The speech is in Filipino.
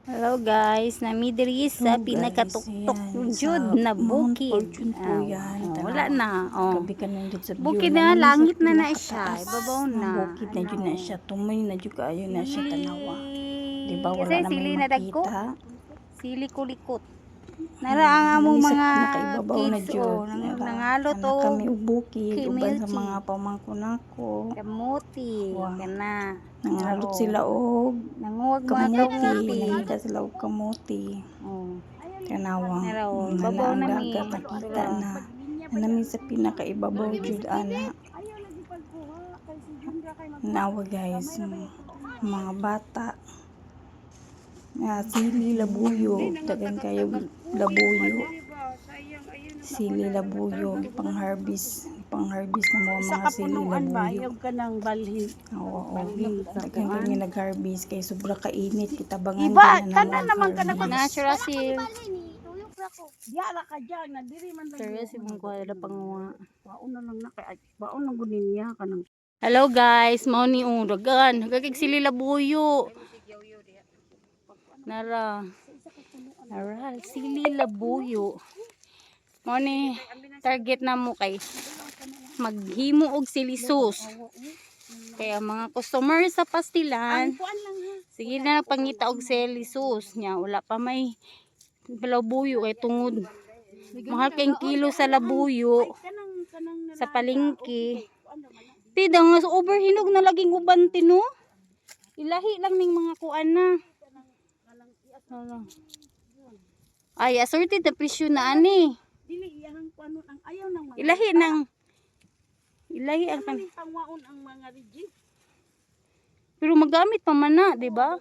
Hello guys, nami diri sa pinakatuktok jud na bukid. Wala na. Gabi ka na dyan sa view. Bukid na, langit na na siya. Ibabaw na. Bukid na dyan na siya. Tumoy na dyan kayo na siya tanawa. Diba wala Kasi na sili may na dagko. makita. Sili ko likot. Nara ang among mga nakaibabaw na kids dyan. nangalot o kami ubukid. Uban sa kimilchi. mga pamangkon ako. Kamuti. Kana. Nangalot sila og Nanguwag mga kamuti. Nangita sila og kamuti. Tanawa. Babaw Ang na mi. dagat nakita na. Namin sa pinakaibabaw jud ana. Nawa guys, mga bata. Sili labuyo, dagan kayo labuyo. Sili labuyo, pang-harvest na mga sili labuyo. ka ng balhin. Oo, dagan kami nag-harvest kay sobra kainit, kitabangan Iba, din kana naman ka na Natural seal. Diala ka dyan, nadiri man lang. Serious yung kuha na panguha. Baon na lang na kay baon na gud niya kanang. Hello guys, mao ni dagan. Hagagig sili labuyo. Nara. Sili labuyo. Mao ni target na mo kay maghimo og sili sauce. Kaya mga customer sa pastilan, sige na pangita og sili sauce nya, wala pa may labuyo kay tungod mahal kayong kilo sa labuyo sa palengke. Pida nga sa overhinog na laging uban tino. Ilahi lang ning mga kuan na. Ay, assorted na presyo na ani. Dili iyang kuno ang ayaw nang mga. Ilahi ang kan. Pangwaon ang mga reject. Pero magamit pa man na, di ba?